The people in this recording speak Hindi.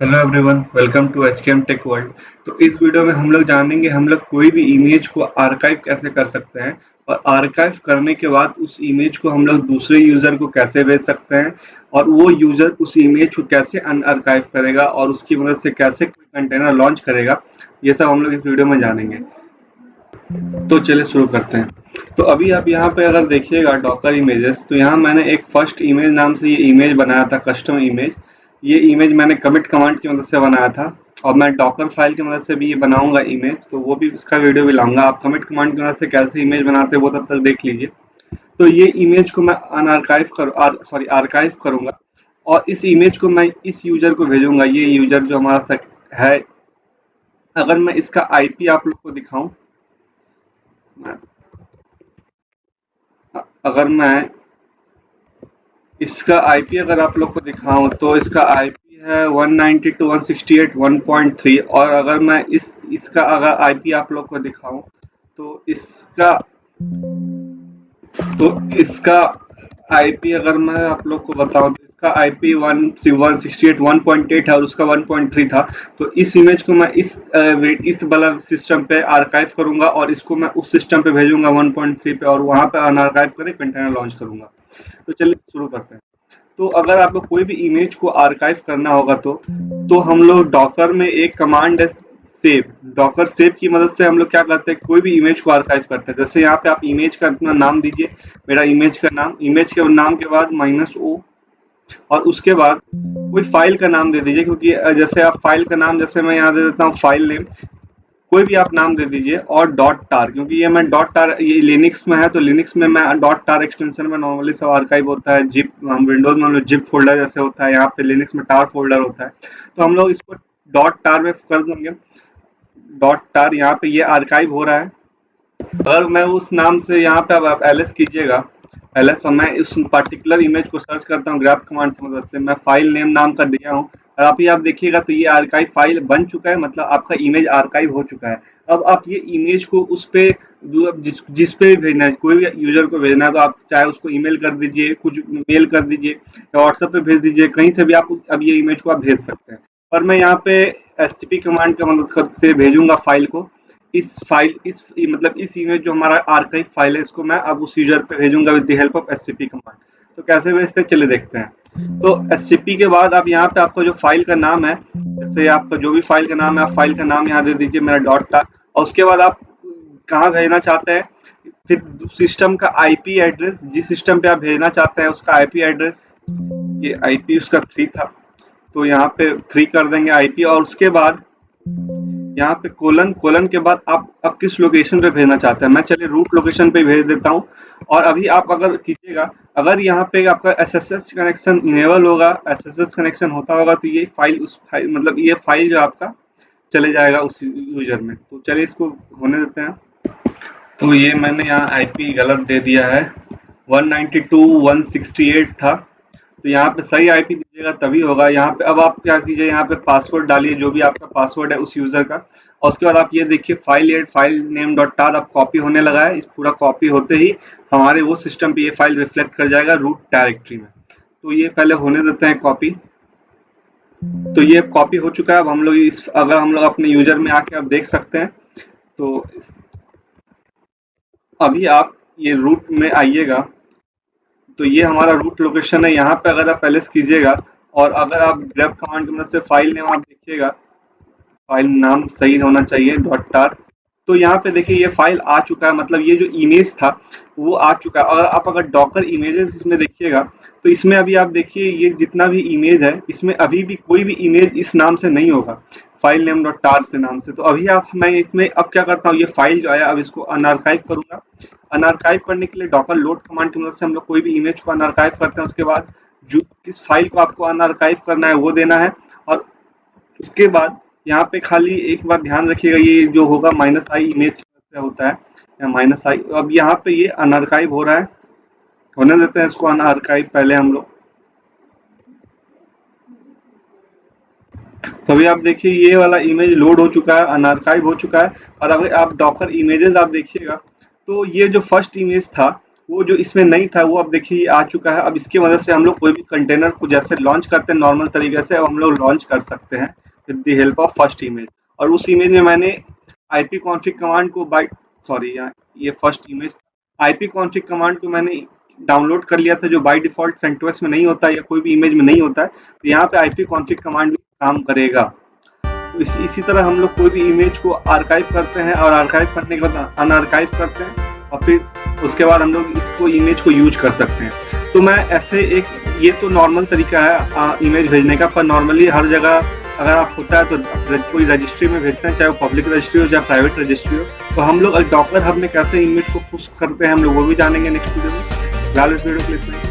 Hello everyone, welcome to HKM tech world. तो इस वीडियो में हम लोग जानेंगे हम लोग कोई भी इमेज को आर्काइव कैसे कर सकते हैं और आर्काइव करने के बाद उस इमेज को हम लोग दूसरे यूजर को कैसे भेज सकते हैं और वो यूजर उस इमेज को कैसे अनआर्काइव करेगा और उसकी मदद से कैसे कोई कंटेनर लॉन्च करेगा। ये सब हम लोग इस वीडियो में जानेंगे। तो चलिए शुरू करते हैं। तो अभी आप यहाँ पे अगर देखिएगा डॉकर इमेजेस, तो यहाँ मैंने एक फर्स्ट इमेज नाम से ये इमेज बनाया था, कस्टम इमेज। ये इमेज मैंने कमिट कमांड की मदद से बनाया था और मैं डॉकर फाइल की मदद से भी ये बनाऊंगा इमेज, तो वो भी इसका वीडियो भी लाऊंगा। आप कमिट कमांड की मदद से कैसे इमेज बनाते हैं वो तब तक देख लीजिए। तो ये इमेज को मैं आर्काइव करूंगा और इस इमेज को मैं इस यूजर को भेजूंगा। ये यूजर जो हमारा है, अगर मैं इसका आईपी आप लोग को दिखाऊं, अगर मैं इसका आईपी अगर आप लोग को दिखाऊं तो इसका आईपी है 192.168.1.3। और अगर मैं इसका अगर आईपी आप लोग को दिखाऊं तो इसका आईपी अगर मैं आप लोग को बताऊं तो इसका आईपी 168.1.8 है और उसका 1.3 था। तो इस इमेज को मैं इस वाला सिस्टम पे आर्काइव करूंगा और इसको मैं उस सिस्टम पे भेजूंगा 1.3 पे और वहां पे अनआर्काइव करके कंटेनर लॉन्च करूंगा। तो चलिए शुरू करते हैं। तो अगर आपको कोई भी इमेज को आर्काइव करना होगा तो हम लोग डॉकर में एक कमांड है सेव। डॉकर सेव की मदद से हम लोग क्या करते हैं, कोई भी इमेज को आर्काइव करते हैं। जैसे यहाँ पे आप इमेज का अपना नाम दीजिए, मेरा इमेज का नाम, इमेज के नाम के बाद -o और उसके बाद कोई फाइल का नाम दे दीजिए, क्योंकि जैसे आप फाइल का नाम, जैसे मैं यहाँ दे देता हूँ फाइल नेम, कोई भी आप नाम दे दीजिए और डॉट टार, क्योंकि ये मैं डॉट टार, ये लिनक्स में है तो लिनक्स में मैं डॉट टार एक्सटेंशन में नॉर्मली सब आर्काइव होता है। जिप, हम विंडोज में जिप फोल्डर जैसे होता है, यहाँ पे लिनक्स में टार फोल्डर होता है। तो हम लोग इसको डॉट टार में कर देंगे। डॉट टार यहाँ पे ये आर्काइव हो रहा है। अगर मैं उस नाम से यहाँ पे अब आप एलएस कीजिएगा, एलएस, और मैं इस पर्टिकुलर इमेज को सर्च करता हूँ ग्रैब कमांड की मदद से, मैं फाइल नेम नाम का दिया हूँ और आप देखिएगा तो ये आर्काइव फाइल बन चुका है, मतलब आपका इमेज आर्काइव हो चुका है। अब आप ये इमेज को उस पे जिस पे भेजना है, कोई भी यूजर को भेजना है, तो आप चाहे उसको ईमेल कर दीजिए, कुछ मेल कर दीजिए या व्हाट्सएप पे भेज दीजिए, कहीं से भी आप अब ये इमेज को आप भेज सकते हैं। और मैं यहाँ पे एससीपी कमांड का मदद से भेजूंगा फाइल को। इस इमेज जो हमारा आर्काइव फाइल है, इसको मैं अब उस यूजर पे भेजूंगा with the help of SCP command. तो कैसे भेजते हैं चलिए देखते हैं। तो एससीपी के बाद आप यहाँ पे आपका जो फाइल का नाम है, जैसे आपका जो भी फाइल का नाम है, आप फाइल का नाम यहाँ दे दीजिए, मेरा डॉट था, और उसके बाद आप कहाँ भेजना चाहते हैं, फिर सिस्टम का आईपी एड्रेस, जिस सिस्टम पे आप भेजना चाहते हैं उसका आईपी एड्रेस, ये आईपी उसका 3 था तो यहाँ पे 3 कर देंगे आईपी। और उसके बाद यहाँ पे कोलन, कोलन के बाद आप किस लोकेशन पे भेजना चाहते हैं, मैं चलिए रूट लोकेशन पे भेज देता हूँ। और अभी आप अगर कीजिएगा, अगर यहाँ पे आपका एसएसएच कनेक्शन इनेबल होगा, एसएसएच कनेक्शन होता होगा, तो ये फाइल मतलब ये फाइल जो आपका चले जाएगा उस यूजर में। तो चलिए इसको होने देते हैं। तो ये मैंने यहाँ आईपी गलत दे दिया है, 192.168 था, तो यहाँ पे सही आईपी दीजिएगा तभी होगा। यहाँ पे अब आप क्या कीजिए, यहाँ पे पासवर्ड डालिए, जो भी आपका पासवर्ड है उस यूजर का, और उसके बाद आप ये देखिए फाइल नेम डॉट टार अब कॉपी होने लगा है। इस पूरा कॉपी होते ही हमारे वो सिस्टम पे ये फाइल रिफ्लेक्ट कर जाएगा रूट डायरेक्टरी में। तो ये पहले होने देते हैं कॉपी। तो ये कॉपी हो चुका है। अब हम लोग अगर हम लोग अपने यूजर में आके आप देख सकते हैं, तो अभी आप ये रूट में आइएगा, तो ये हमारा रूट लोकेशन है। यहाँ पे अगर आप एलएस कीजिएगा और अगर आप ग्रैब कमांड की मदद से फाइल नेम आप देखिएगा, फाइल नाम सही होना चाहिए डॉट टार। तो यहाँ पे देखिए ये फाइल आ चुका है, मतलब ये जो इमेज था वो आ चुका है। और आप अगर डॉकर इमेजेस इसमें देखिएगा तो इसमें अभी आप देखिए ये जितना भी इमेज है, इसमें अभी भी कोई भी इमेज इस नाम से नहीं होगा, फाइल नेम डॉट टार से नाम से। तो अभी मैं इसमें अब क्या करता हूँ, ये फाइल जो आया अब इसको अनआर्काइव करूंगा। अनआर्काइव करने के लिए डॉकर लोड कमांड की मदद से हम लोग कोई भी इमेज को अनआर्काइव करते हैं। उसके बाद जो किस फाइल को आपको अनआर्काइव करना है वो देना है। और उसके बाद यहाँ पे खाली एक बात ध्यान रखिएगा, ये जो होगा -i इमेज से होता है, या -i। अब यहाँ पे ये अनआर्काइव हो रहा है, होने देते हैं इसको अनआर्काइव पहले हम लोग। तो अभी आप देखिए ये वाला इमेज लोड हो चुका है, अनआर्काइव हो चुका है। और अगर आप डॉकर इमेजेस आप देखिएगा तो ये जो फर्स्ट इमेज था वो जो इसमें नहीं था वो अब देखिए आ चुका है। अब इसकी मदद से हम लोग कोई भी कंटेनर को जैसे लॉन्च करते हैं नॉर्मल तरीके से, अब हम लोग लॉन्च कर सकते हैं with the help of first image. और उस इमेज में मैंने आईपी कॉन्फ़िग कमांड को बाय सॉरी यहाँ ये first image, IP config command को मैंने डाउनलोड कर लिया था जो बाय डिफ़ॉल्ट सेंटोस में नहीं होता या कोई भी इमेज में नहीं होता है। तो यहाँ पे आईपी कॉन्फ़िग कमांड भी काम करेगा। तो इसी तरह हम लोग कोई भी इमेज को आर्काइव करते हैं और आर्काइव करने के बाद अनआर्काइव करते हैं और फिर उसके बाद हम लोग इसको इमेज को यूज कर सकते हैं। तो मैं ऐसे एक ये तो नॉर्मल तरीका है इमेज भेजने का, पर नॉर्मली हर जगह अगर आप होता है तो कोई रजिस्ट्री में भेजते हैं, चाहे वो पब्लिक रजिस्ट्री हो चाहे प्राइवेट रजिस्ट्री हो। तो हम लोग डॉकर हब में कैसे इमेज को पुश करते हैं हम लोग वो भी जानेंगे नेक्स्ट वीडियो में। फिलहाल इस वीडियो को इतना ही।